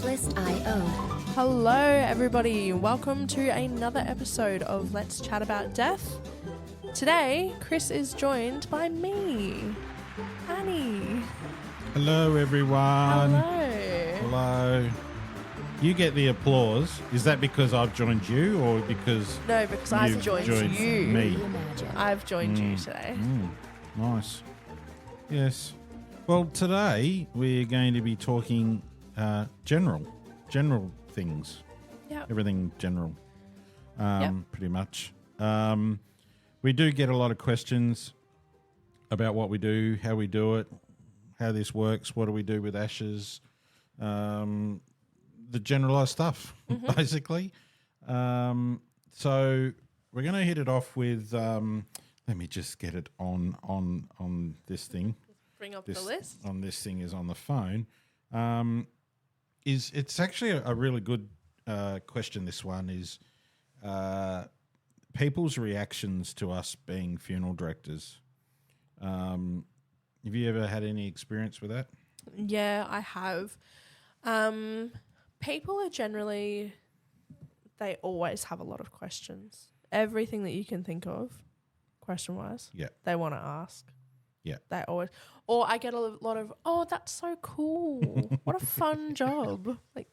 Artlist.io. Hello, everybody. Welcome to another episode of Let's Chat About Death. Today, Chris is joined by me, Annie. Hello, everyone. Hello. Hello. You get the applause. Is that because I've joined you or because No, because I've you've joined you. me? I've joined you today. Nice. Yes. Well, today we're going to be talking general things. Yeah. Everything general, Yep. pretty much. We do get a lot of questions about what we do, how we do it, how this works, what do we do with ashes, the generalised stuff, basically. So we're going to hit it off with, let me just get it on this thing. Bring up the list. On this thing is on the phone. It's actually a really good question, this one, is people's reactions to us being funeral directors. Have you ever had any experience with that? Yeah, I have. People are generally, they always have a lot of questions. Everything that you can think of, question-wise, Yeah. they want to ask. Yeah. They always, or I get a lot of, oh, that's so cool. What a fun job. Like,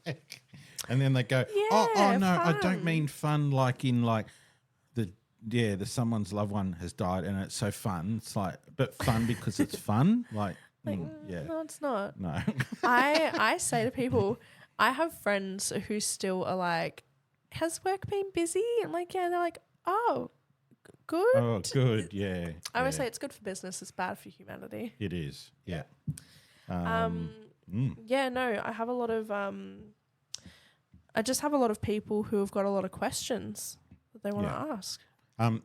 And then they go, Yeah, oh no, I don't fun. mean fun like in like the someone's loved one has died and it's so fun. It's like, but fun because it's fun. Like, yeah. no, it's not. No. I say to people, I have friends who still are like, has work been busy? And like, yeah, they're like, oh, good. Oh, good. Yeah. I always yeah. say it's good for business. It's bad for humanity. It is. Yeah. Yeah, no, I have a lot of, I just have a lot of people who have got a lot of questions that they want to ask.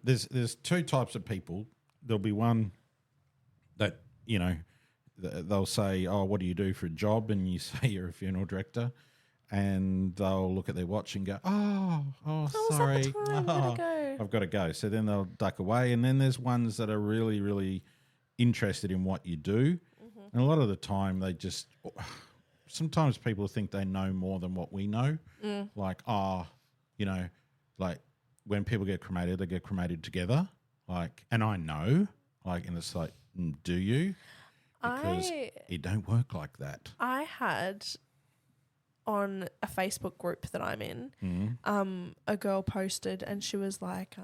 There's two types of people. There'll be one that, you know, they'll say, oh, what do you do for a job? And you say you're a funeral director. And they'll look at their watch and go, oh, sorry. Time? Gotta go. I've got to go. So then they'll duck away. And then there's ones that are really, really interested in what you do. And a lot of the time they just, sometimes people think they know more than what we know. Like, you know, like when people get cremated, they get cremated together. Like, and I know, like, and it's like, do you? Because it don't work like that. I had on a Facebook group that I'm in, a girl posted and she was like,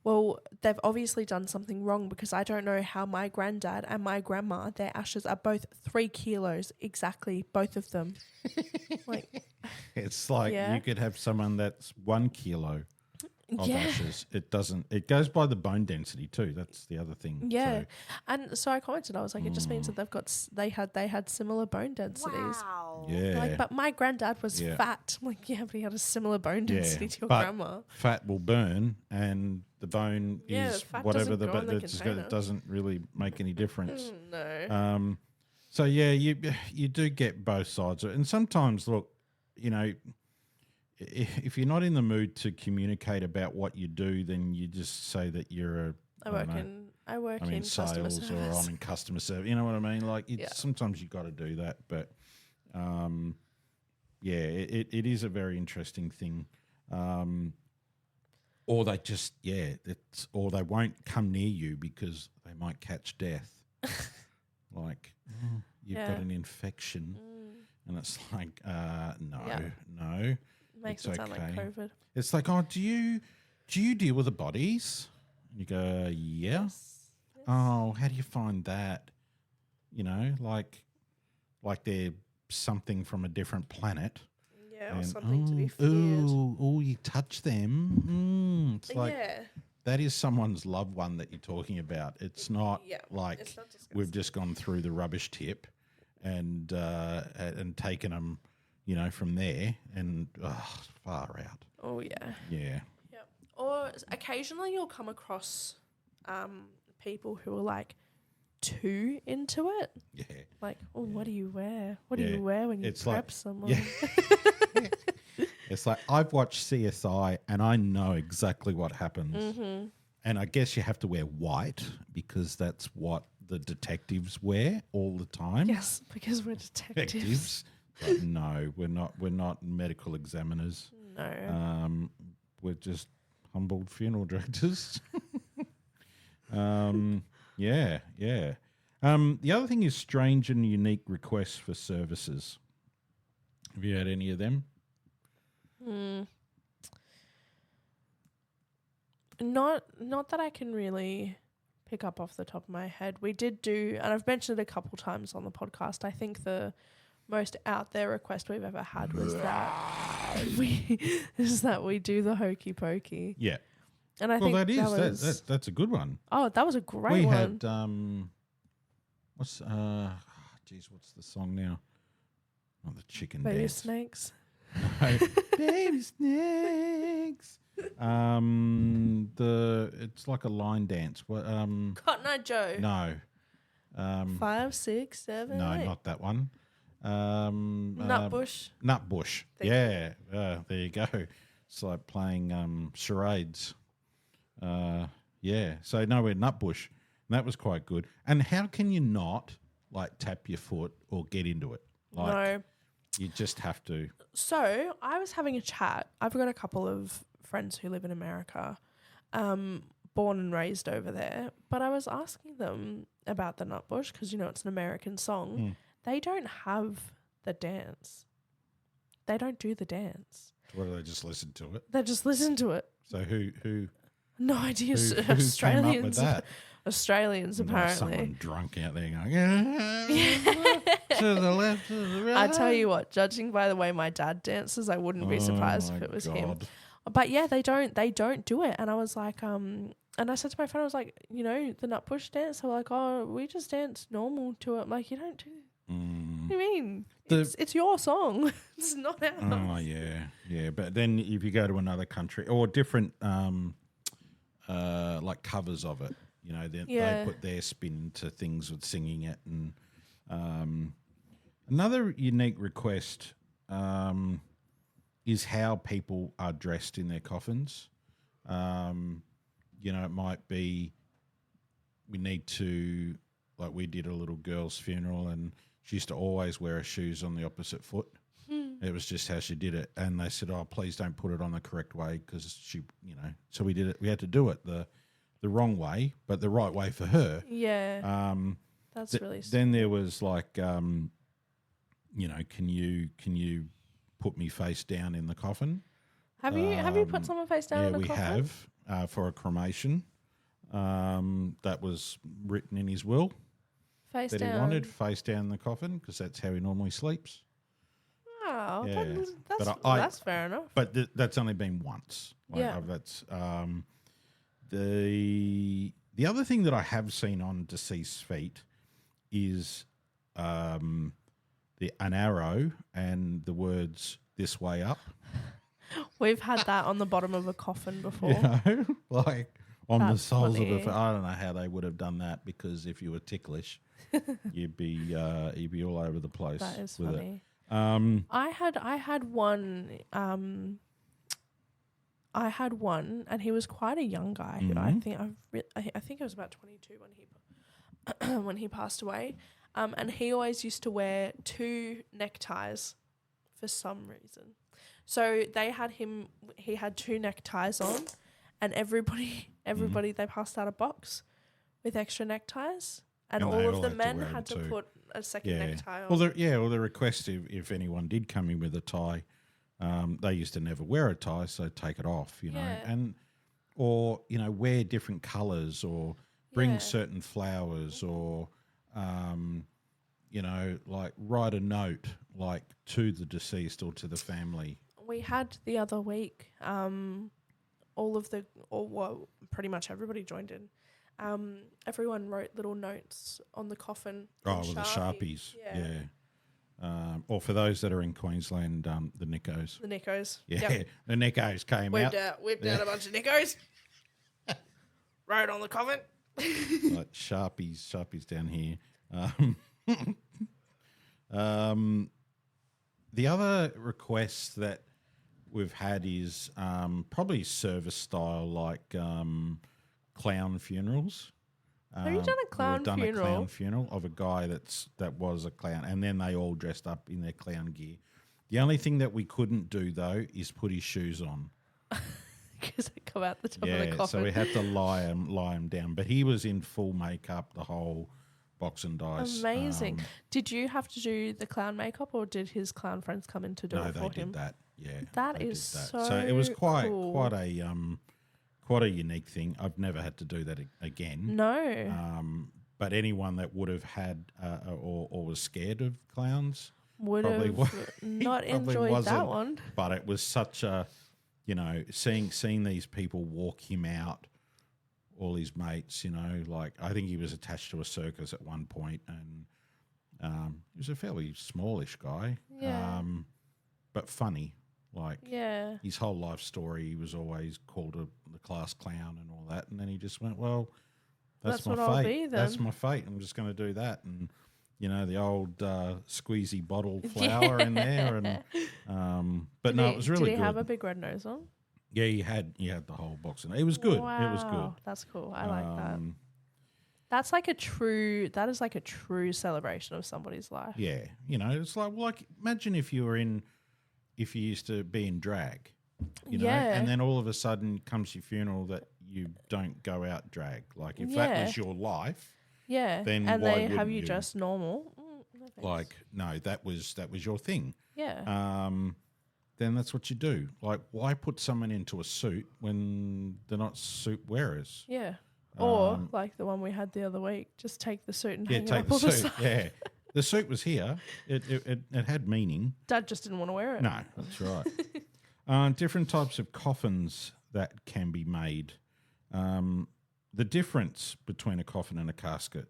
well, they've obviously done something wrong because I don't know how my granddad and my grandma, their ashes are both 3 kilos exactly, both of them. Like, It's like Yeah. you could have someone that's 1 kilo of Yeah. ashes. It doesn't. It goes by the bone density too. That's the other thing. yeah. So, And so I commented, I was like, it just means that they've got, they had similar bone densities. yeah. Like, but my granddad was Yeah. fat. I'm like, yeah, but he had a similar bone density to your but grandma. fat will burn, and the bone Yeah, is the fat whatever doesn't go in the container. it doesn't really make any difference. No. So yeah, you do get both sides of it, and sometimes look, you know, if you're not in the mood to communicate about what you do, then you just say that you're I work in customer sales service. or I'm in customer service. You know what I mean? Like, it's, Yeah. sometimes you got to do that, but yeah, it is a very interesting thing. Or they just or they won't come near you because they might catch death. Like, you've got an infection, and it's like, no. Makes It's it sound like okay. COVID. It's like, oh, do you deal with the bodies? And you go, yeah. Oh, how do you find that? You know, like they're something from a different planet. Yeah, or And, something to be feared. you touch them. It's like, yeah. that is someone's loved one that you're talking about. It's not like it's not disgusting. we've just gone through the rubbish tip and taken them, you know, from there and far out. Oh, yeah. Yeah. Yeah. Or occasionally you'll come across people who are like too into it. Yeah. Like, oh, what do you wear? What do Yeah. you wear when you It's prep like- someone? Yeah. It's like, I've watched CSI and I know exactly what happens. And I guess you have to wear white because that's what the detectives wear all the time. Yes, because we're detectives. But no, we're not. We're not medical examiners. No. We're just humbled funeral directors. Yeah, yeah. The other thing is strange and unique requests for services. Have you had any of them? Not that I can really pick up off the top of my head. We did do, and I've mentioned it a couple times on the podcast, I think the most out there request we've ever had was that we do the hokey pokey. Yeah. And I think that's a good one. Oh, that was a great We one. had what's the song now? Not the chicken Baby dance. snakes. No. Baby snakes. It's like a line dance. What Cotton Eye Joe. No. 5, 6, 7, No, 8. not that one. Nutbush. Nutbush. Yeah. There you go. It's like playing charades. Yeah. So no, we're Nutbush. And that was quite good. And how can you not like tap your foot or get into it? Like, No. You just have to. So I was having a chat. I've got a couple of friends who live in America, born and raised over there. But I was asking them about the Nutbush because, it's an American song. They don't have the dance. They don't do the dance. What do they just listen to it? They just listen to it. So who No idea. who Australians. came up with that? Australians, apparently. Someone drunk out there going, to the left, to the right. I tell you what, judging by the way my dad dances, I wouldn't be surprised if it was him. But yeah, they don't do it. And I was like, and I said to my friend, I was like, the Nutbush dance. They were like, oh, we just dance normal to it. I'm like, you don't do. What do you mean? It's your song. It's not ours. Oh yeah. But then if you go to another country or different, like covers of it, they put their spin to things with singing it. And another unique request is how people are dressed in their coffins. It might be we need to, like we did a little girl's funeral and she used to always wear her shoes on the opposite foot. It was just how she did it. And they said, oh, please don't put it on the correct way because she, so we did it. We had to do it the wrong way, but the right way for her. Yeah. That's really Then there was like, can you put me face down in the coffin? Have you put someone face down in a coffin? Yeah, we have for a cremation. That was written in his will. Face that down. He wanted face down in the coffin because that's how he normally sleeps. Oh, Yeah. that's fair enough. But that's only been once. That's the other thing that I have seen on deceased feet is an arrow and the words "this way up." We've had that on the bottom of a coffin before. Like on the That's soles funny. of it. I don't know how they would have done that because if you were ticklish, you'd be all over the place. That is with funny. It. I had one. I had one, and he was quite a young guy. Who I think he was about 22 when he passed away. And he always used to wear 2 neckties for some reason. So he had 2 neckties on, and everybody they passed out a box with extra neckties, and all of the men had to put a second necktie on. Well, the request if anyone did come in with a tie, they used to never wear a tie, so take it off, and or wear different colours or bring certain flowers or like write a note like to the deceased or to the family. We had the other week, pretty much everybody joined in. Everyone wrote little notes on the coffin. Oh, with the Sharpies. Yeah. Or for those that are in Queensland, the Nickos. The Nickos. Yeah, Yep. the Nickos came out. Whipped out a bunch of Nickos. Wrote on the coffin. Like Sharpies down here. The other request that we've had is probably service style, like clown funerals. Have you done a clown we've done funeral? a clown funeral of a guy that was a clown, and then they all dressed up in their clown gear. The only thing that we couldn't do though is put his shoes on. Because they come out the top of the coffin. So we had to lie him down. But he was in full makeup, the whole box and dice. Amazing. Did you have to do the clown makeup, or did his clown friends come in to do it for him? No, they did that. Yeah, that is so. So it was quite cool. quite a unique thing. I've never had to do that again. No. But anyone that would have had or was scared of clowns would probably have not enjoyed that one. But it was such a, seeing these people walk him out, all his mates, like I think he was attached to a circus at one point, and he was a fairly smallish guy, but funny. Like his whole life story, he was always called the class clown and all that, and then he just went, well, that's my what fate. I'll be then. That's my fate. I'm just going to do that, and the old squeezy bottle flower in there, and but no, it was really good. Did he have a big red nose on? Yeah, he had the whole box, and it was good. Wow, it was good. That's cool. I like that. That is like a true celebration of somebody's life. Yeah, it's like imagine if you used to be in drag, and then all of a sudden comes your funeral that you don't go out drag. Like if that was your life, then and why they wouldn't have you you? dressed normal. No, that was your thing. Yeah. Then that's what you do. Like, why put someone into a suit when they're not suit wearers? Yeah. Or like the one we had the other week, just take the suit and hang it take up the on suit. the side. The suit was here. It had meaning. Dad just didn't want to wear it. No, that's right. Different types of coffins that can be made. The difference between a coffin and a casket.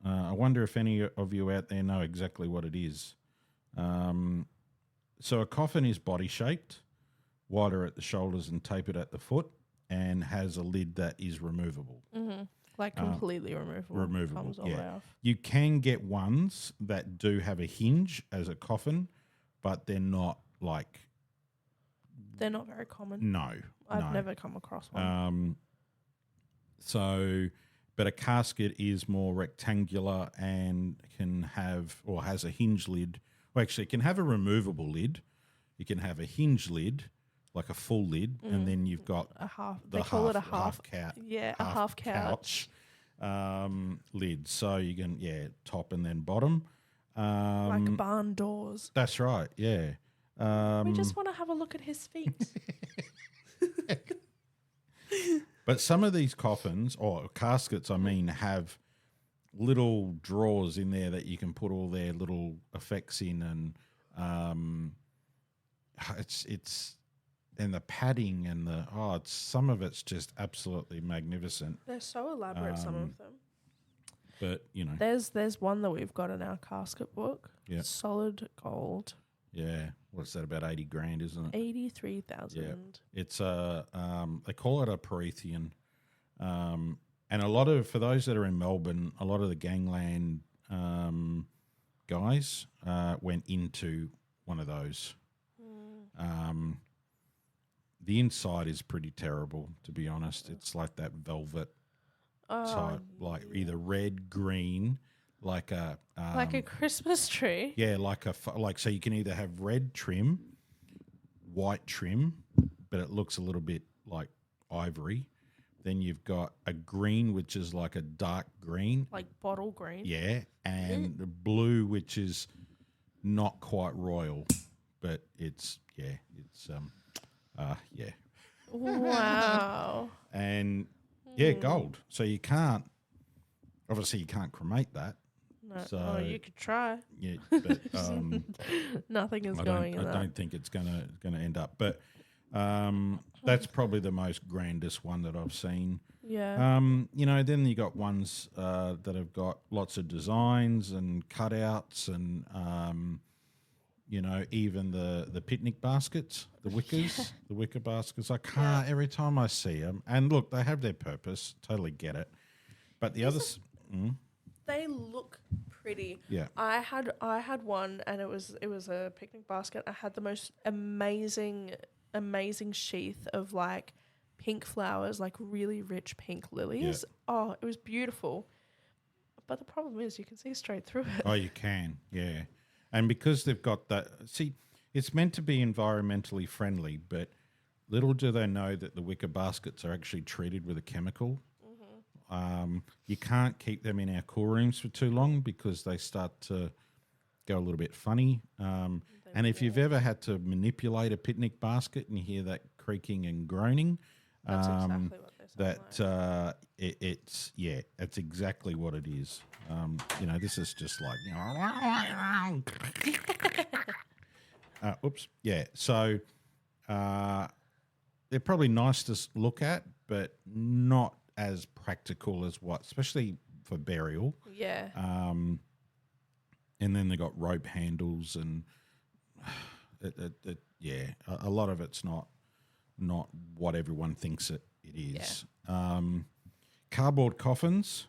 I wonder if any of you out there know exactly what it is. So a coffin is body-shaped, wider at the shoulders and tapered at the foot, and has a lid that is removable. Mm-hmm. Like completely removable. Removable, Comes all the way off. You can get ones that do have a hinge as a coffin, but they're not like... They're not very common. No. I've never come across one. But a casket is more rectangular and can have, or has a hinge lid. Well, actually, it can have a removable lid. You can have a hinge lid, like a full lid, and then you've got a half. They call it a half couch. Yeah, a half couch. Lid. So you can, top and then bottom. Like barn doors. That's right, yeah. We just want to have a look at his feet. But some of these coffins, or caskets, I mean, have little drawers in there that you can put all their little effects in, and it's and the padding and some of it's just absolutely magnificent. They're so elaborate, some of them. But there's one that we've got in our casket book. Yeah. Solid gold. Yeah, what's that? About $80,000, isn't it? 83,000. Yeah, it's they call it a Promethean. And for those that are in Melbourne, a lot of the gangland guys went into one of those. The inside is pretty terrible, to be honest. It's like that velvet type, like either red, green, like a Christmas tree. Yeah, so you can either have red trim, white trim, but it looks a little bit like ivory. Then you've got a green, which is like a dark green. Like bottle green. Yeah, and the blue, which is not quite royal, but it's. Wow. And, gold. So you can't cremate that. No, so you could try. Yeah, but nothing is going in that. I don't think it's gonna end up. But that's probably the most grandest one that I've seen. Yeah. Then you got ones that have got lots of designs and cutouts, and even the picnic baskets, the wickers, the wicker baskets. I can't every time I see them. And look, they have their purpose. Totally get it. But the others. They look pretty. Yeah. I had one, and it was a picnic basket. I had the most amazing sheath of like pink flowers, like really rich pink lilies. Oh, it was beautiful. But the problem is you can see straight through it. Oh, you can, yeah. And because they've got that, see, it's meant to be environmentally friendly, but little do they know that the wicker baskets are actually treated with a chemical. You can't keep them in our cool rooms for too long because they start to go a little bit funny. And if you've ever had to manipulate a picnic basket and you hear that creaking and groaning, That's exactly what they sound like. it's that's exactly what it is. This is just like oops, yeah. So they're probably nice to look at, but not as practical as especially for burial. Yeah. And then they got rope handles, and a lot of it's not what everyone thinks it is. Yeah. Cardboard coffins,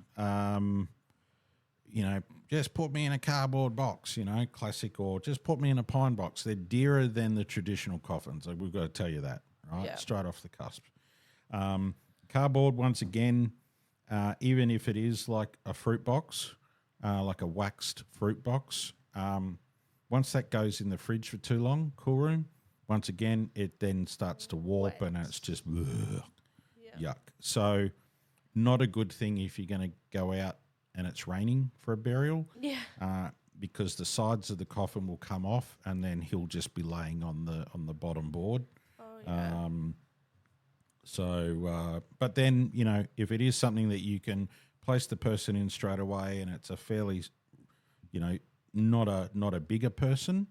just put me in a cardboard box, classic, or just put me in a pine box. They're dearer than the traditional coffins. Like, we've got to tell you that, right? Yeah. Straight off the cusp. Cardboard, once again, even if it is like a fruit box, like a waxed fruit box, once that goes in the fridge for too long, cool room, once again, it then starts to warp and it's just yuck. So not a good thing if you're going to go out and it's raining for a burial. Yeah. Because the sides of the coffin will come off and then he'll just be laying on the bottom board. Oh, yeah. But then, if it is something that you can place the person in straight away and it's a fairly, not a bigger person,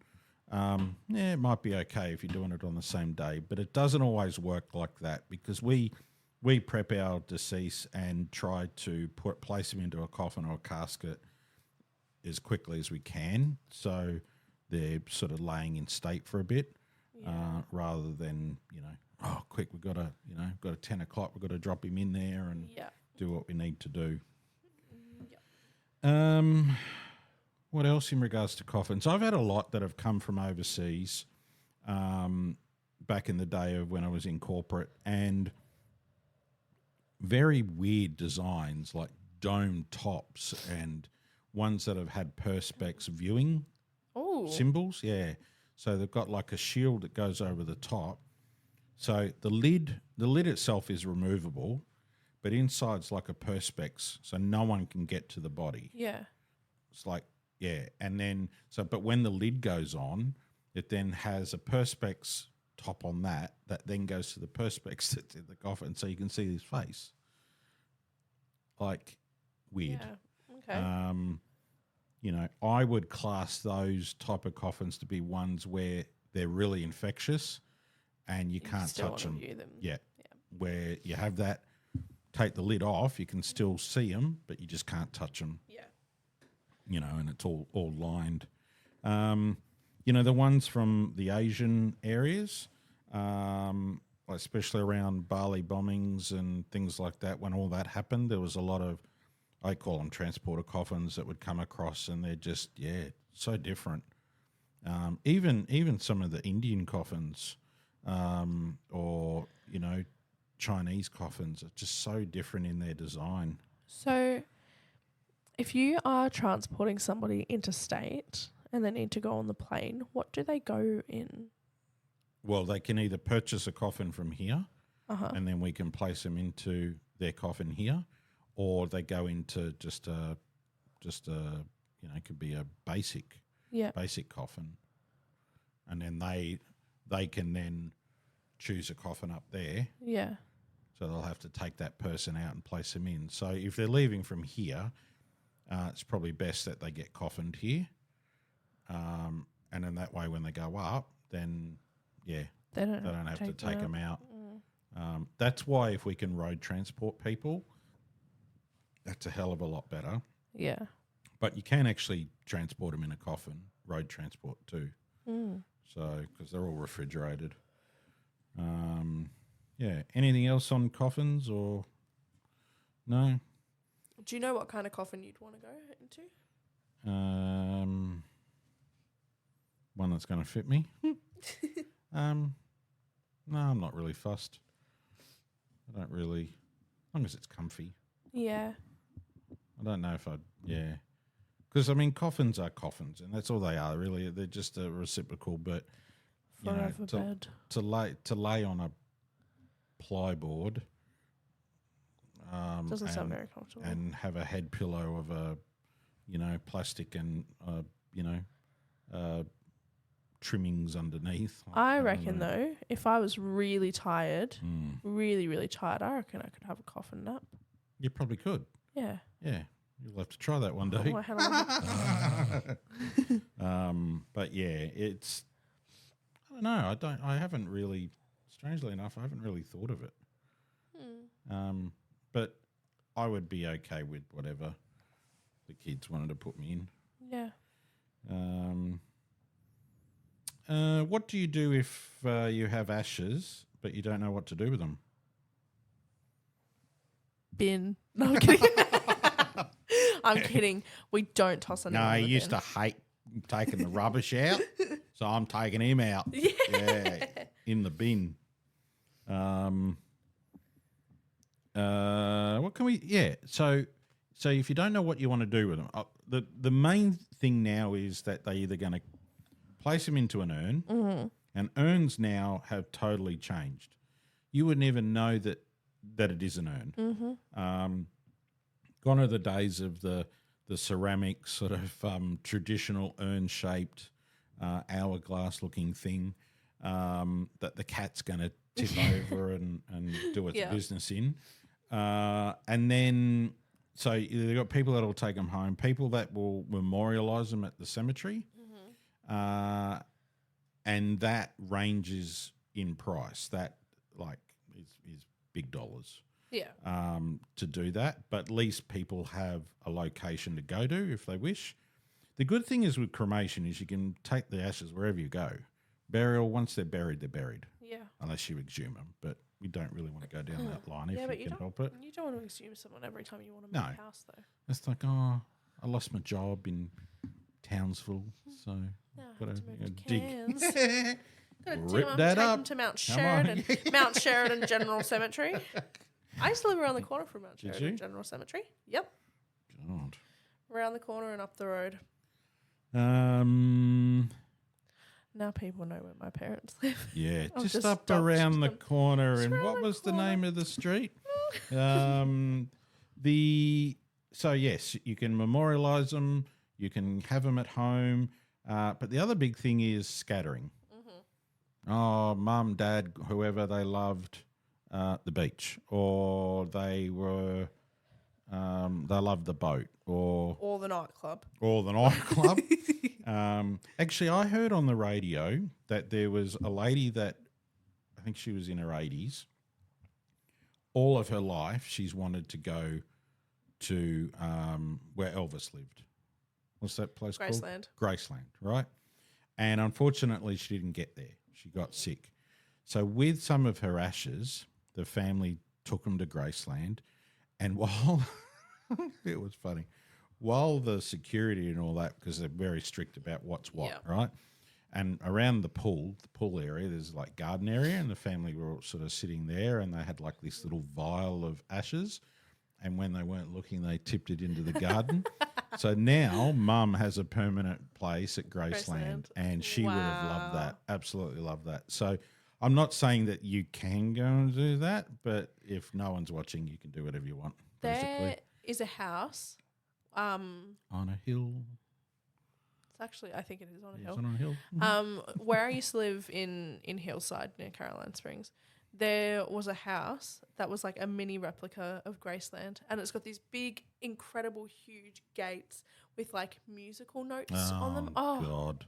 it might be okay if you're doing it on the same day. But it doesn't always work like that because we prep our deceased and try to place them into a coffin or a casket as quickly as we can. So they're sort of laying in state for a bit rather than, quick, we've got a 10 o'clock, we've got to drop him in there and do what we need to do. What else in regards to coffins? I've had a lot that have come from overseas back in the day of when I was in corporate, and very weird designs like dome tops and ones that have had perspex viewing symbols. Yeah. So they've got like a shield that goes over the top. So the lid itself is removable, but inside's like a perspex, so no one can get to the body. Yeah. It's like, and then but when the lid goes on, it then has a perspex top on that then goes to the perspex that's in the coffin, so you can see his face. Like, weird. Yeah. Okay. I would class those type of coffins to be ones where they're really infectious and you can't touch them. Yeah. Where you have that, take the lid off, you can still see them, but you just can't touch them. Yeah. And it's all lined. The ones from the Asian areas, especially around Bali bombings and things like that, when all that happened, there was a lot of, I call them transporter coffins that would come across, and they're just, so different. Even some of the Indian coffins or, Chinese coffins are just so different in their design. So if you are transporting somebody interstate and they need to go on the plane, what do they go in? Well, they can either purchase a coffin from here and then we can place them into their coffin here, or they go into just a it could be a basic coffin, and then they can then choose a coffin up there. Yeah. So they'll have to take that person out and place them in. So if they're leaving from here, it's probably best that they get coffined here. And then that way when they go up, then, they don't have to take them out. That's why if we can road transport people, that's a hell of a lot better. Yeah. But you can actually transport them in a coffin, road transport too. So, because they're all refrigerated. Anything else on coffins or no? Do you know what kind of coffin you'd want to go into? One that's going to fit me. No, I'm not really fussed. I don't really, as long as it's comfy. Yeah. I don't know if I'd, yeah. Because, I mean, coffins are coffins, and that's all they are, really. They're just a reciprocal, but, you know, Forever bed. to lay on a plyboard Doesn't and, sound very comfortable. and have a head pillow of a, you know, plastic and, you know, trimmings underneath. I reckon, though, if I was really tired, really, really tired, I reckon I could have a coffin nap. You probably could. Yeah. Yeah. You'll have to try that one day. But yeah, it's, I don't know. I haven't really, strangely enough, I haven't really thought of it. But I would be okay with whatever the kids wanted to put me in. Yeah. What do you do if you have ashes but you don't know what to do with them? Bin. No, I'm kidding. I'm kidding. We don't toss anyone. No, in he the used bin. to hate taking the rubbish out, so I'm taking him out. Yeah, in the bin. What can we? Yeah. So if you don't know what you want to do with them, the main thing now is that they're either going to place them into an urn, and urns now have totally changed. You wouldn't even know that it is an urn. Gone are the days of the ceramic sort of traditional urn-shaped hourglass-looking thing that the cat's going to tip over and do its business in. And then, so you've got people that will take them home, people that will memorialise them at the cemetery, and that ranges in price. That, like, is big dollars. Yeah. To do that, but at least people have a location to go to if they wish. The good thing is with cremation is you can take the ashes wherever you go. Burial, once they're buried, Yeah. unless you exhume them. But we don't really want to go down that line Yeah, if but you you can help it. You don't want to assume someone every time you want to make a house, though. It's like, oh, I lost my job in Townsville, so got to dig. Rip that up. Take them to Mount Sheridan, Mount Sheridan General Cemetery. I used to live around the corner from Mount Sheridan General Cemetery. Yep. God. Around the corner and up the road. Now people know where my parents live. Yeah, just up around the corner. Just and what was the name of the street? So yes, you can memorialise them. You can have them at home. But the other big thing is scattering. Oh, mum, dad, whoever they loved the beach, or they loved the boat, or the nightclub. Actually, I heard on the radio that there was a lady that I think she was in her 80s. All of her life, she's wanted to go to where Elvis lived. What's that place called? Graceland, right? And unfortunately, she didn't get there. She got sick. So with some of her ashes, the family took them to Graceland. And while it was funny, while the security and all that, because they're very strict about what's what, right? And around the pool area, there's like garden area, and the family were all sort of sitting there, and they had like this little vial of ashes. And when they weren't looking, they tipped it into the garden. So now Mum has a permanent place at Graceland, and she would have loved that, absolutely loved that. So I'm not saying that you can go and do that, but if no one's watching, you can do whatever you want, basically. There is a house. On a hill. It's actually, I think it is on a hill. It's on a hill. Where I used to live in Hillside near Caroline Springs, there was a house that was like a mini replica of Graceland, and it's got these big, incredible, huge gates with like musical notes on them. Oh God!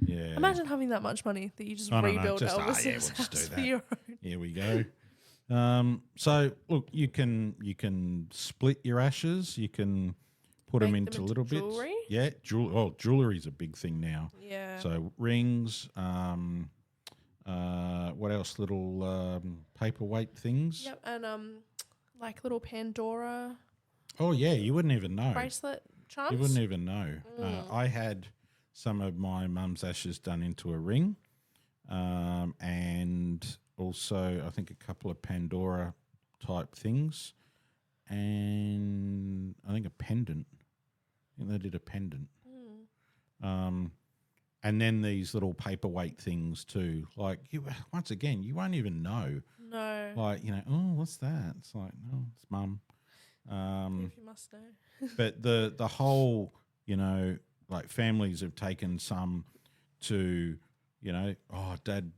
Yeah. Imagine having that much money that you just rebuild Elvis's house for your own. Here we go. So look, you can split your ashes. You can put them into little jewelry? bits. Yeah, jewelry's a big thing now. Yeah. So rings. What else? Little paperweight things. Yep, and like little Pandora. Oh yeah, you wouldn't even know. Bracelet charms. You wouldn't even know. I had some of my mum's ashes done into a ring, and also, I think, a couple of Pandora type things, and I think a pendant. I think they did a pendant. And then these little paperweight things too. Like, once again, you won't even know. No. Like, oh, what's that? It's like, oh, it's mum. If you must know. But the whole, like families have taken some to, dad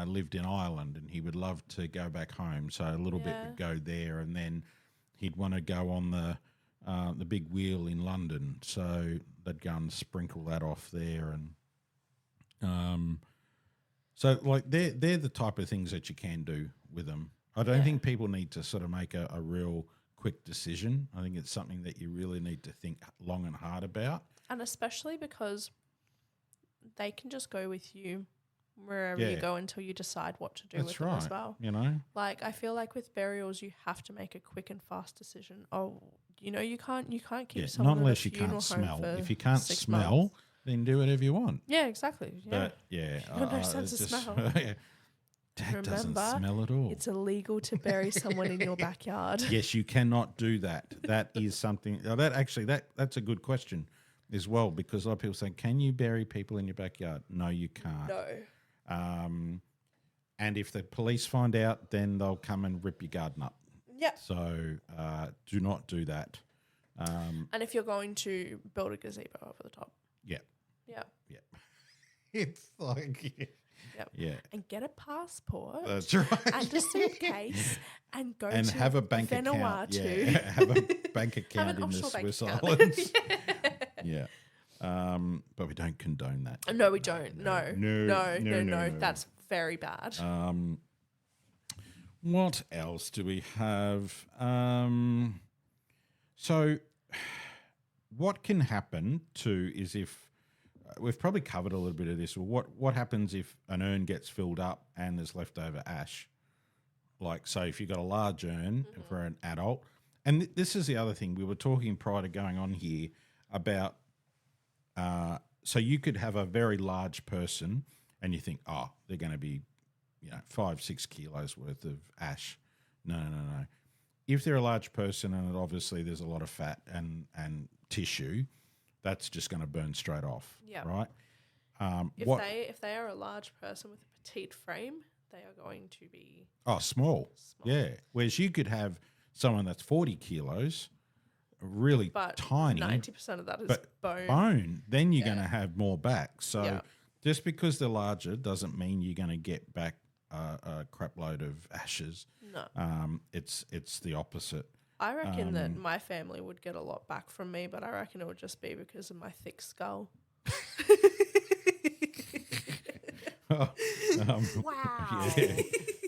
lived in Ireland and he would love to go back home. So a little bit would go there, and then he'd want to go on the big wheel in London. So they'd go and sprinkle that off there. And so like they're the type of things that you can do with them. I don't think people need to sort of make a real quick decision. I think it's something that you really need to think long and hard about. And especially because they can just go with you wherever you go until you decide what to do with them as well. Like, I feel like with burials, you have to make a quick and fast decision. Oh, you can't keep someone not unless you can't smell. If you can't smell, then do whatever you want. Yeah, exactly. Yeah. But you got no sense of smell. Dad doesn't smell at all. It's illegal to bury someone in your backyard. Yes, you cannot do that. That is something. That's a good question as well, because a lot of people say, "Can you bury people in your backyard?" No, you can't. No. And if the police find out, then they'll come and rip your garden up. Yeah. So do not do that. And if you're going to build a gazebo over the top. Yeah. Yeah. Yeah. It's like... Yep. Yeah. And get a passport. That's right. And a suitcase and go and to have a bank Vanuatu. account. Yeah. Have a bank account in the Swiss Islands. Yeah. But we don't condone that. No, we don't. No. That's very bad. What else do we have? So what can happen too is if we've probably covered a little bit of this. What happens if an urn gets filled up and there's leftover ash? Like, so if you've got a large urn for an adult, and this is the other thing we were talking prior to going on here about. So you could have a very large person, and you think, oh, they're going to be, 5-6 kilos worth of ash. No. If they're a large person and obviously there's a lot of fat and tissue, that's just going to burn straight off, right? If they are a large person with a petite frame, they are going to be small. Yeah. Whereas you could have someone that's 40 kilos, really tiny, 90% of that is bone. Then you're going to have more back. So just because they're larger doesn't mean you're going to get back a crap load of ashes. No. It's the opposite. I reckon that my family would get a lot back from me, but I reckon it would just be because of my thick skull. Wow.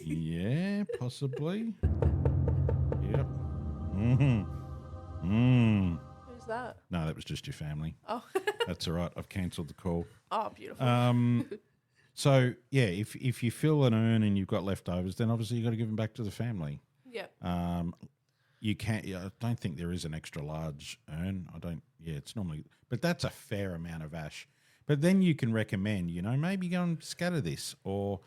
Yeah, possibly. Yep. Who's that? No, that was just your family. Oh. That's all right. I've cancelled the call. Oh, beautiful. So, yeah, if you fill an urn and you've got leftovers, then obviously you've got to give them back to the family. Yeah. You can't. I don't think there is an extra large urn. I don't. Yeah, it's normally, but that's a fair amount of ash. But then you can recommend, maybe go and scatter this, or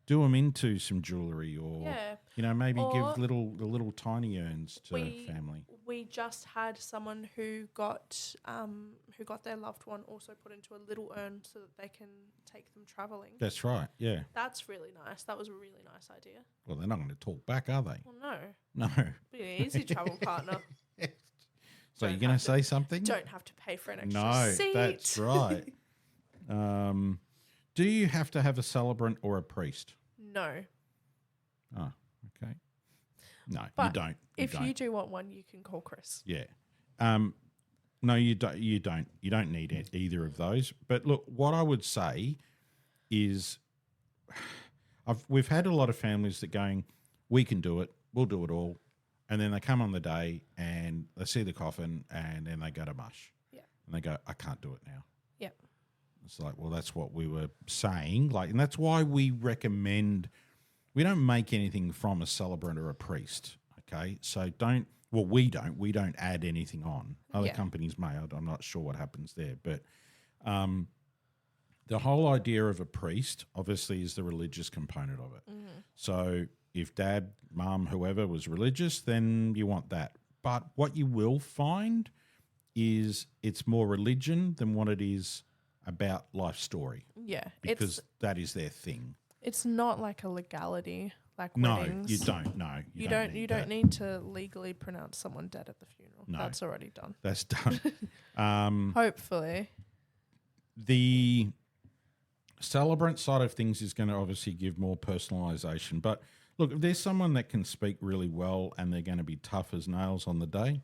do them into some jewellery, or maybe give little tiny urns to family. We just had someone who got their loved one also put into a little urn so that they can take them travelling. That's right. Yeah. That's really nice. That was a really nice idea. Well, they're not going to talk back, are they? Well, no. No. Be an easy travel partner. So you're going to say something? Don't have to pay for an extra seat. No, that's right. Do you have to have a celebrant or a priest? No. Oh, okay. No, but you don't. You do want one, you can call Chris. Yeah. No, you don't. You don't. You don't need either of those. But look, what I would say is, we've had a lot of families that going, we can do it. We'll do it all. And then they come on the day and they see the coffin and then they go to mush. Yeah. And they go, I can't do it now. Yeah. It's like, well, that's what we were saying. And that's why we recommend, we don't make anything from a celebrant or a priest. Okay. So we don't add anything on. Other companies may, I'm not sure what happens there, but the whole idea of a priest obviously is the religious component of it. Mm-hmm. So if dad, mum, whoever was religious, then you want that. But what you will find is it's more religion than what it is about life story. Yeah. Because that is their thing. It's not like a legality like No, weddings. you don't. No, You don't that. need to legally pronounce someone dead at the funeral. No. That's already done. That's done. Hopefully. The celebrant side of things is going to obviously give more personalisation. But look, if there's someone that can speak really well and they're going to be tough as nails on the day,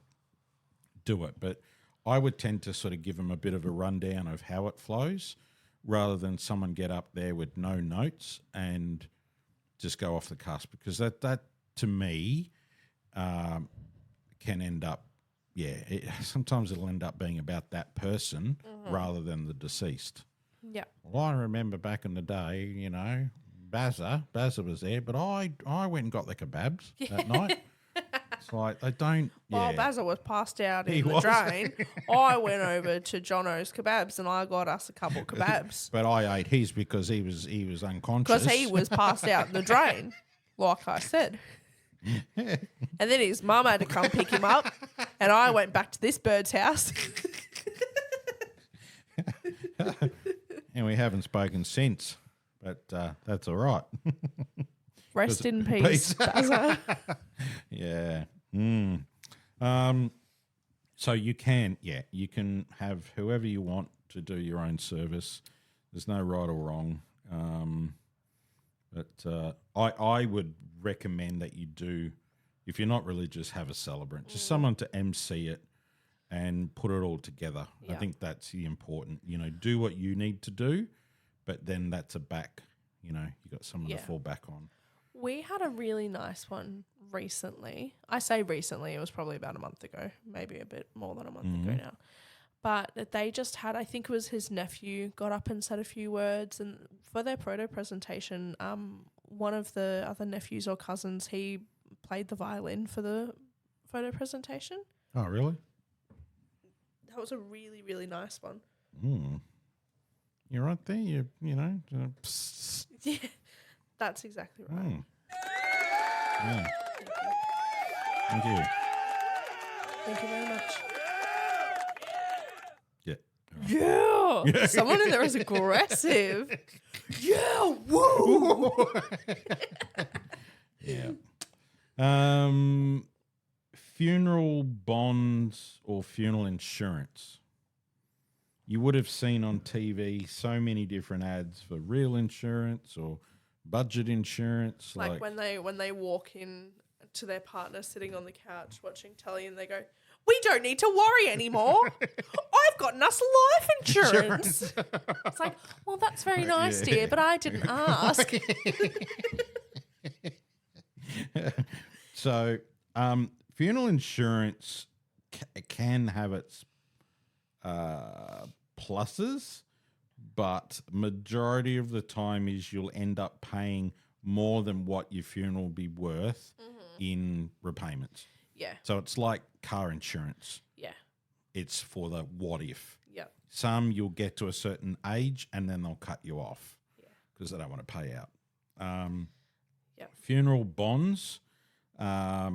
do it. But I would tend to sort of give them a bit of a rundown of how it flows rather than someone get up there with no notes and just go off the cusp, because that to me can end up, sometimes it'll end up being about that person rather than the deceased. Yeah. Well, I remember back in the day, Bazza was there, but I went and got the kebabs that night. It's like they don't. While Bazza was passed out in the drain, I went over to Jono's Kebabs and I got us a couple kebabs. But I ate his because he was unconscious. Because he was passed out in the drain, like I said. And then his mum had to come pick him up, and I went back to this bird's house. And we haven't spoken since, but that's all right. Rest in peace, Bazza. Yeah. So you can have whoever you want to do your own service. There's no right or wrong. But I would recommend that you do, if you're not religious, have a celebrant, just someone to MC it and put it all together. Yeah. I think that's the important. Do what you need to do, but then that's a back. You got someone to fall back on. We had a really nice one recently. I say recently, it was probably about a month ago, maybe a bit more than a month ago now. But they just had, I think it was his nephew, got up and said a few words. And for their proto presentation, one of the other nephews or cousins, he played the violin for the photo presentation. Oh, really? That was a really, really nice one. You're right there. Yeah, that's exactly right. Yeah. Thank you. Thank you very much. Yeah. Yeah. Someone in there is aggressive. Yeah. Woo. Yeah. Funeral bonds or funeral insurance. You would have seen on TV so many different ads for real insurance or budget insurance. Like when they walk in to their partner sitting on the couch watching telly and they go, "We don't need to worry anymore. I've gotten us life insurance." It's like, well, that's very nice, dear, but I didn't ask. So, funeral insurance can have its pluses, but majority of the time is you'll end up paying more than what your funeral will be worth in repayments. Yeah. So it's like car insurance. Yeah. It's for the what if. Yeah. Some you'll get to a certain age and then they'll cut you off because they don't want to pay out. Funeral bonds are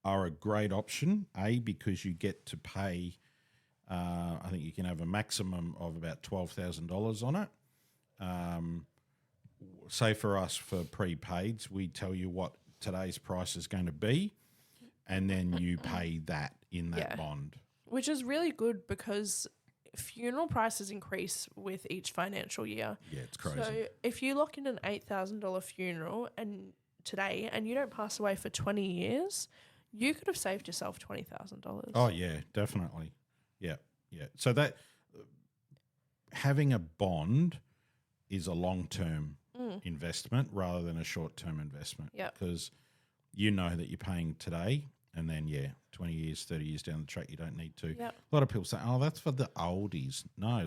a great option, because you get to pay, I think you can have a maximum of about $12,000 on it. Say for us, for prepaids, we tell you what today's price is going to be, and then you pay that in that bond. Which is really good because funeral prices increase with each financial year. Yeah, it's crazy. So if you lock in an $8,000 funeral today and you don't pass away for 20 years, you could have saved yourself $20,000. Oh, yeah, definitely. Yeah. So that having a bond is a long-term investment rather than a short-term investment. Yeah. Because you know that you're paying today and then, 20 years, 30 years down the track, you don't need to. Yep. A lot of people say, oh, that's for the oldies. No,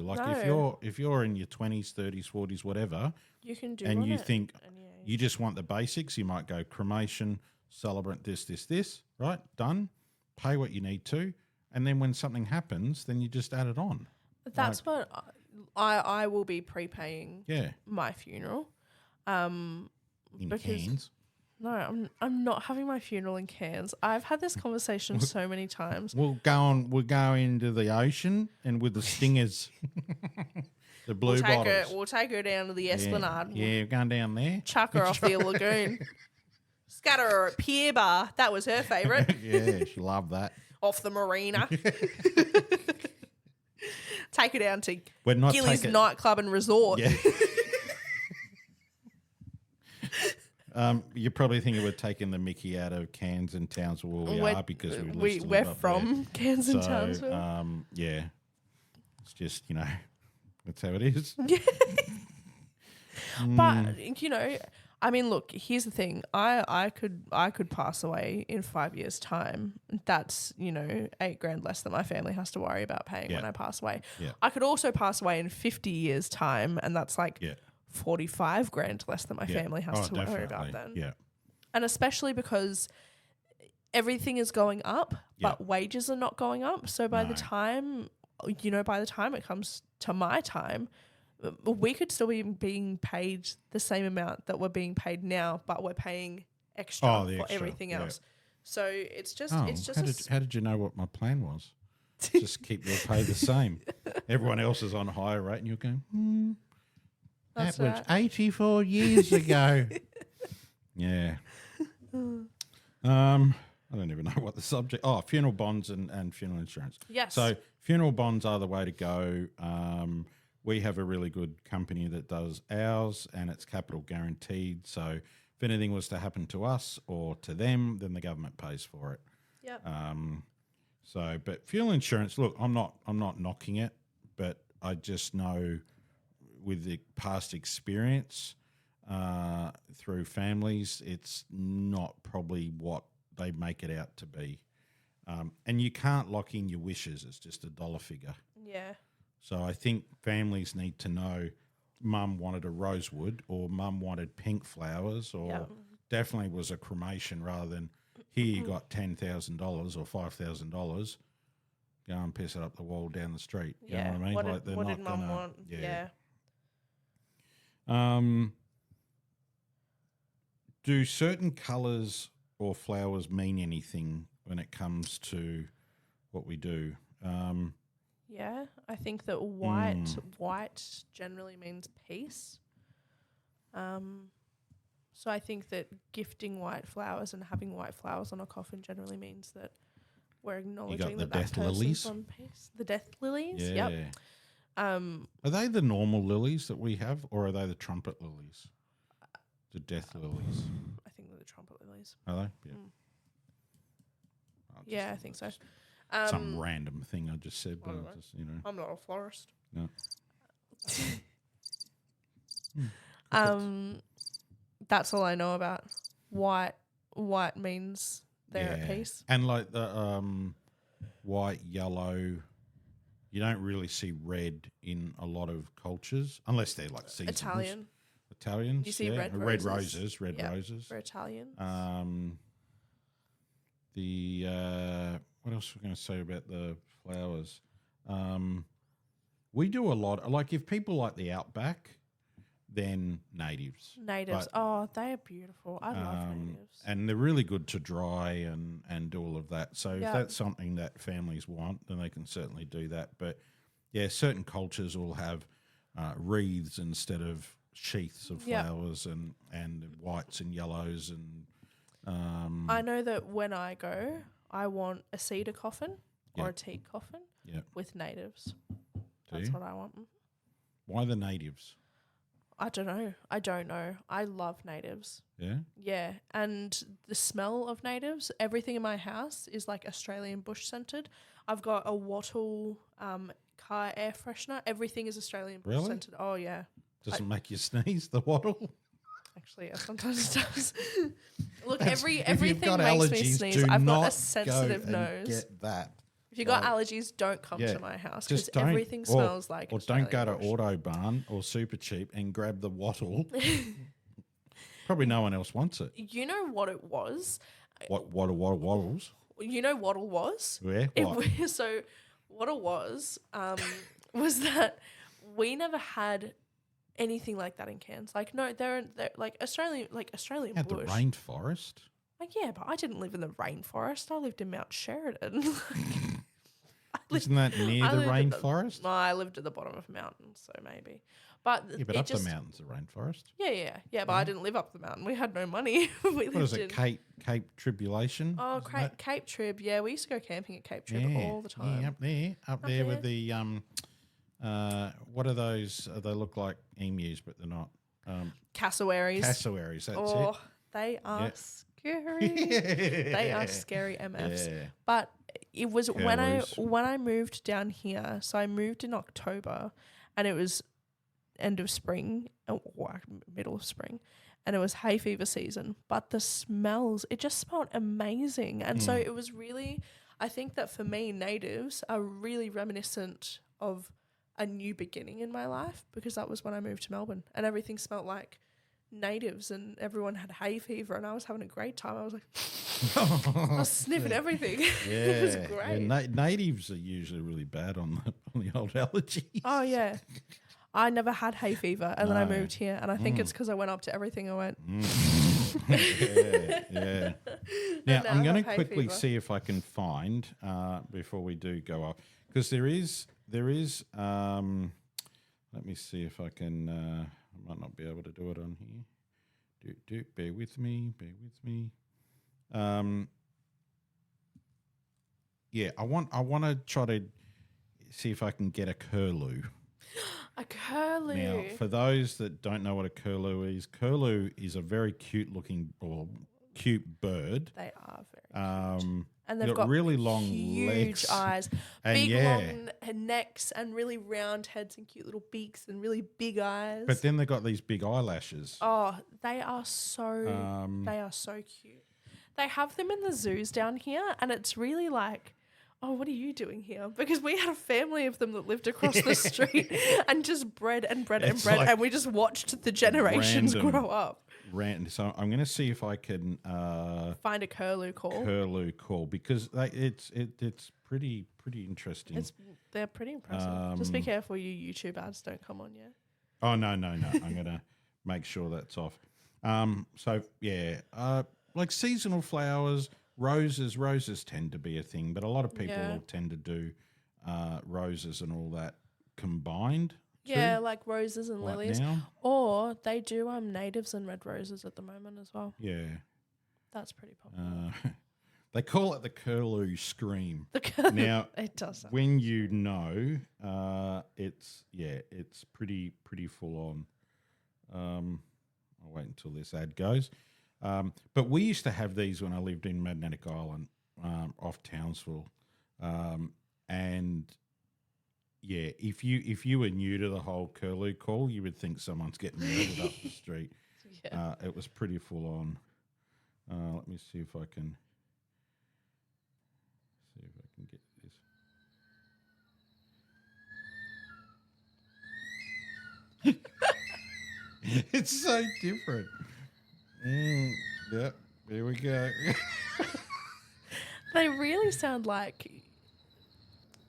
if you're in your 20s, 30s, 40s, whatever, you can do and you it. think you just want the basics, you might go cremation, celebrant, this, right? Done. Pay what you need to. And then when something happens, then you just add it on. That's I will be prepaying Yeah. my funeral. In Because cans. no, I'm not having my funeral in cans. I've had this conversation so many times. We'll go into the ocean and with the stingers. The blue bottles. We'll take her down to the Esplanade. Yeah, we're going down there. Chuck her off the lagoon. Scatter her at Pier Bar. That was her favourite. Yeah, she loved that. Off the marina. Take her down to We're not Gilly's taking- nightclub and resort. Yeah. You're probably thinking we're taking the Mickey out of Cairns and Townsville. We are because we're from Cairns and Townsville. Yeah, it's just that's how it is. But I mean, look. Here's the thing. I could pass away in 5 years' time. That's $8,000 less than my family has to worry about paying when I pass away. Yeah. I could also pass away in 50 years' time, and that's like Yeah. $45,000 less than my family has to worry about then. Yeah. And especially because everything is going up, but wages are not going up. So by the time it comes to my time, we could still be being paid the same amount that we're being paid now, but we're paying extra for everything else. So it's just how did you know what my plan was? Just keep your pay the same. Everyone else is on a higher rate, and you're going, That's that was right. 84 years ago. Yeah. I don't even know what the subject. Oh, funeral bonds and funeral insurance. Yes. So funeral bonds are the way to go. We have a really good company that does ours, and it's capital guaranteed. So if anything was to happen to us or to them, then the government pays for it. Yep. But funeral insurance. Look, I'm not knocking it, but I just know with the past experience through families, it's not probably what they make it out to be. And you can't lock in your wishes. It's just a dollar figure. Yeah. So I think families need to know mum wanted a rosewood or mum wanted pink flowers or definitely was a cremation rather than here you got $10,000 or $5,000. Go and piss it up the wall down the street. You know what I mean? What did mum want? Yeah. Do certain colours or flowers mean anything when it comes to what we do? Yeah, I think that white generally means peace. So I think that gifting white flowers and having white flowers on a coffin generally means that we're acknowledging that death person's lilies? on peace. The death lilies? Yeah. Yep. Are they the normal lilies that we have or are they the trumpet lilies? The death lilies? I think they're the trumpet lilies. Are they? Yeah. Yeah, I think so. Some random thing I just said, but just, I'm not a florist. No. That's all I know about. White means they're at peace. And like the white, yellow, you don't really see red in a lot of cultures unless they're like seasonals. Italians. You see red roses. For Italians. What else we're going to say about the flowers? We do a lot. Like if people like the outback, then natives. Natives. Oh, they are beautiful. I love natives. And they're really good to dry and do all of that. So if that's something that families want, then they can certainly do that. But yeah, certain cultures will have wreaths instead of sheaths of flowers and whites and yellows and I know that when I go, I want a cedar coffin or a teak coffin with natives. That's what I want. Why the natives? I don't know. I love natives. Yeah? Yeah. And the smell of natives, everything in my house is like Australian bush scented. I've got a wattle car air freshener. Everything is Australian bush scented. Oh, yeah. Doesn't make you sneeze, the wattle? Actually, yeah, sometimes it does. Look, If everything you've got makes me allergies, sneeze. do I've got not a sensitive go nose. And get that. If you've got allergies, don't come to my house because don't- everything smells like Or don't go Australian to bush. Autobarn or Super Cheap and grab the wattle. Probably no one else wants it. You know what it was? What wattles? You know what it was? Yeah, what? So what it was that we never had anything like that in Cairns. Like, no, they're like Australian Had the bush. rainforest. Like, yeah, but I didn't live in the rainforest. I lived in Mount Sheridan. Isn't that near the rainforest? No, I lived at the bottom of mountains, so maybe. But Yeah, but up the mountains, the rainforest. Yeah. But I didn't live up the mountain. We had no money. What is it, Cape Tribulation? Oh, Cape Trib. Yeah, we used to go camping at Cape Trib all the time. Yeah, up there with the what are those? They look like emus, but they're not. Cassowaries. Cassowaries. That's it. Oh, they are scary. They are scary MFs. Yeah. But it was when I moved down here. So I moved in October, and it was end of spring, or middle of spring, and it was hay fever season. But the smells, it just smelled amazing, and so it was really. I think that for me, natives are really reminiscent of a new beginning in my life, because that was when I moved to Melbourne, and everything smelled like natives, and everyone had hay fever, and I was having a great time. I was like, I was sniffing everything. Yeah, it was great. Yeah, natives are usually really bad on the old allergies. Oh yeah, I never had hay fever, and then I moved here, and I think it's because I went up to everything. I went. Yeah. Now I'm going to quickly see if I can find before we do go off, because there is. Let me see if I can. I might not be able to do it on here. Bear with me. Yeah, I want to try to see if I can get a curlew. A curlew. Now, for those that don't know what a curlew is a very cute bird. They are very cute. And they've got really long huge legs, eyes, and big long necks, and really round heads and cute little beaks and really big eyes. But then they've got these big eyelashes. Oh, they are so cute. They have them in the zoos down here, and it's really like, oh, what are you doing here? Because we had a family of them that lived across the street and just bred, like, and we just watched the generations grow up. So I'm going to see if I can find a curlew call. Because it's pretty interesting. They're pretty impressive. Just be careful, you YouTube ads don't come on yet. Oh no! I'm going to make sure that's off. Like seasonal flowers, roses tend to be a thing, but a lot of people will tend to do roses and all that combined. Yeah, like roses and lilies. Now. Or they do natives and red roses at the moment as well. Yeah. That's pretty popular. They call it the curlew scream. The curlew. Now, it does. When you know, it's pretty full on. I'll wait until this ad goes. But we used to have these when I lived in Magnetic Island, off Townsville, and yeah, if you were new to the whole curlew call, you would think someone's getting murdered up the street. Yeah. It was pretty full on. Let me see if I can get this. It's so different. Yep, here we go. They really sound like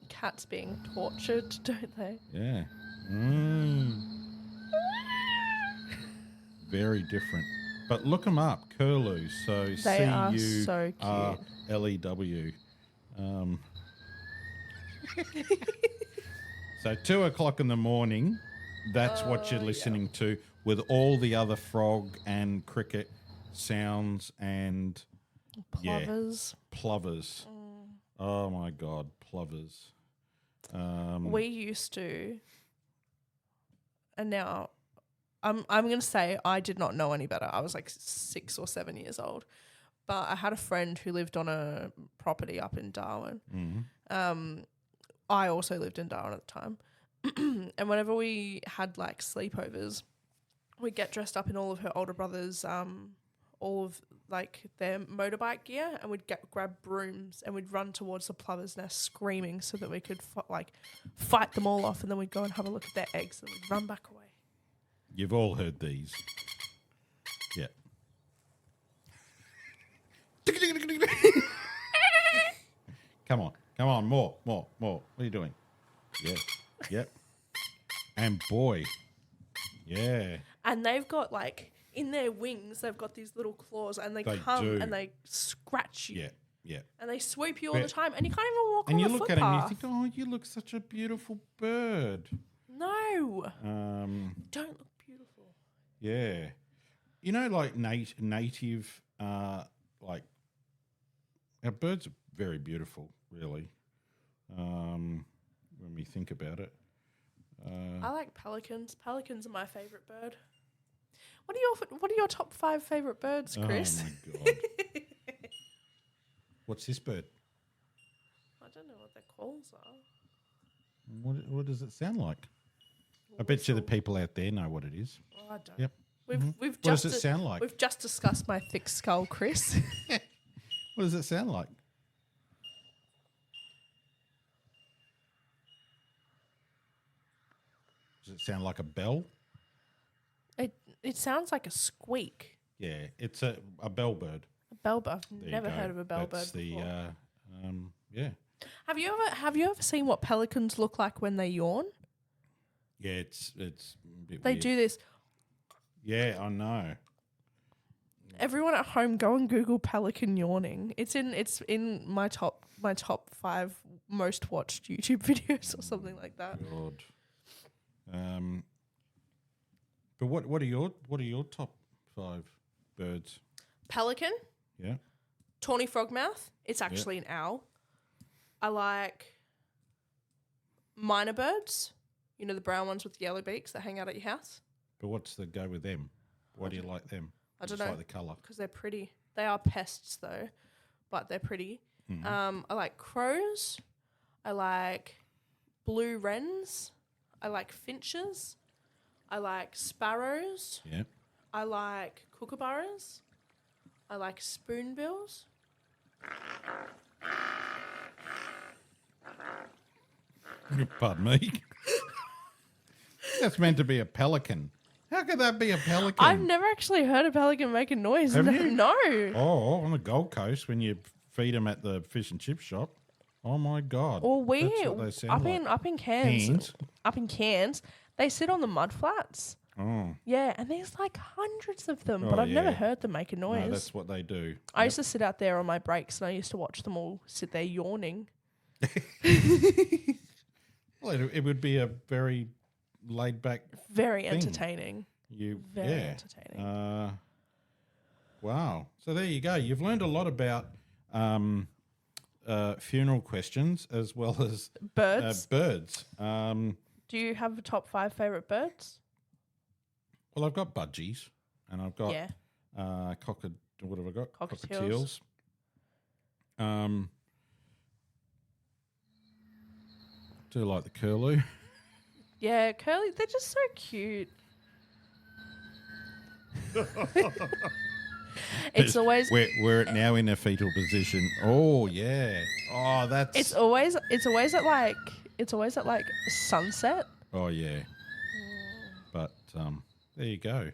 cats being tortured, don't they? Yeah. Very different. But look them up, curlews. So they are so cute. CURLEW. So 2:00 in the morning, that's what you're listening to, with all the other frog and cricket sounds and plovers. Oh my God, plovers. We used to, and now I'm going to say I did not know any better. I was like 6 or 7 years old, but I had a friend who lived on a property up in Darwin. Mm-hmm. I also lived in Darwin at the time, and whenever we had like sleepovers, we'd get dressed up in all of her older brothers' all of like their motorbike gear, and we'd grab brooms and we'd run towards the plover's nest screaming so that we could fight them all off, and then we'd go and have a look at their eggs and we'd run back away. You've all heard these. Yeah. Come on, more. What are you doing? Yeah, yep. And boy, yeah. And they've got like in their wings, they've got these little claws, and they come do. and they scratch you. Yeah, yeah. And they swoop you all the time, and you can't even walk on And you the look footpath. at him and you think, oh, you look such a beautiful bird. No. Don't look beautiful. Yeah. You know, like native, like, our birds are very beautiful, really, when we think about it. I like pelicans. Pelicans are my favourite bird. What are your top 5 favourite birds, Chris? Oh, my God. What's this bird? I don't know what their calls are. What does it sound like? I bet you the people out there know what it is. Oh, I don't. Yep. We've What just does it sound like? We've just discussed my thick skull, Chris. What does it sound like? Does it sound like a bell? It sounds like a squeak. Yeah, it's a bellbird. A bellbird. I've There never you go. heard of a bellbird That's before. Yeah. Have you ever seen what pelicans look like when they yawn? Yeah, it's a bit They weird. do this. Yeah, I know. Everyone at home, go and Google pelican yawning. It's in my top 5 most watched YouTube videos or something like that. God. But what are your top 5 birds? Pelican, Yeah. tawny frogmouth. It's actually an owl. I like minor birds. You know, the brown ones with the yellow beaks that hang out at your house. But what's the go with them? Why do you like them? I don't Just know. like the colour. Because they're pretty. They are pests though, but they're pretty. Mm-hmm. I like crows. I like blue wrens. I like finches. I like sparrows. Yeah. I like kookaburras. I like spoonbills. Pardon me. That's meant to be a pelican. How could that be a pelican? I've never actually heard a pelican make a noise. Have you? No. Oh, on the Gold Coast when you feed them at the fish and chip shop. Oh my God. Well, That's what they sound like. up in Cairns, Cairns? they sit on the mud flats. Oh. Yeah, and there's like hundreds of them, Oh, but I've never yeah. heard them make a noise. No, that's what they do. I used to sit out there on my breaks, and I used to watch them all sit there yawning. Well, it would be a very laid back. Very entertaining. Very Yeah. entertaining. Wow. So there you go. You've learned a lot about funeral questions as well as Birds. birds. Do you have a top 5 favourite birds? Well, I've got budgies and I've got Yeah. what have I got? Cockatiels. Do like the curlew. Yeah, curly. They're just so cute. It's always we're now in a fetal position. Oh yeah. Oh, that's. it's always at like sunset. Oh yeah. But there you go.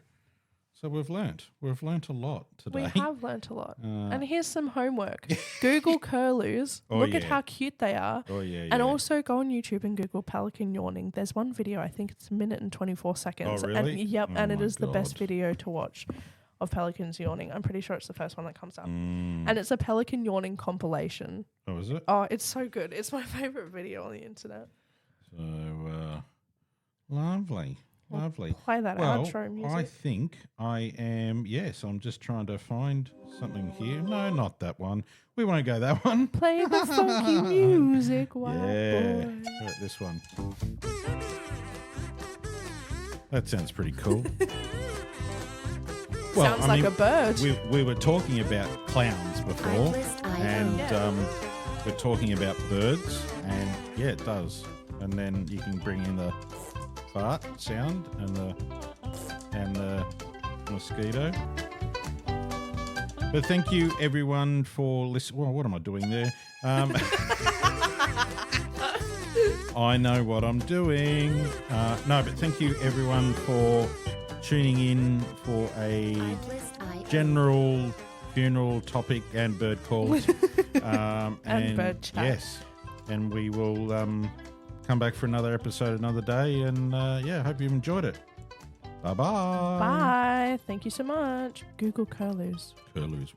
So we've learnt a lot today. We have learnt a lot. And here's some homework. Google curlews. Oh, Look at yeah. how cute they are. Oh yeah. And also go on YouTube and Google pelican yawning. There's one video, I think it's a minute and 24 seconds. Oh, really? And, Oh, and it my is the best God. video to watch of pelicans yawning. I'm pretty sure it's the first one that comes up. Mm. And it's a pelican yawning compilation. Oh, is it? Oh, it's so good. It's my favorite video on the internet. So lovely. Lovely. Play that Well, outro music. I think I am. Yes, I'm just trying to find something here. No, not that one. We won't go that one. Play the funky music, wild Yeah, boy. right, this one. That sounds pretty cool. Sounds like a bird. We were talking about clowns before, and we're talking about birds, and yeah, it does. And then you can bring in the fart sound and the mosquito. But thank you everyone for listening. Well, what am I doing there? I know what I'm doing. No, but thank you everyone for tuning in for a general funeral topic and bird calls. And bird chat. Yes. And we will Come back for another episode another day. And hope you've enjoyed it. Bye-bye. Bye. Thank you so much. Google curlews. Curlews.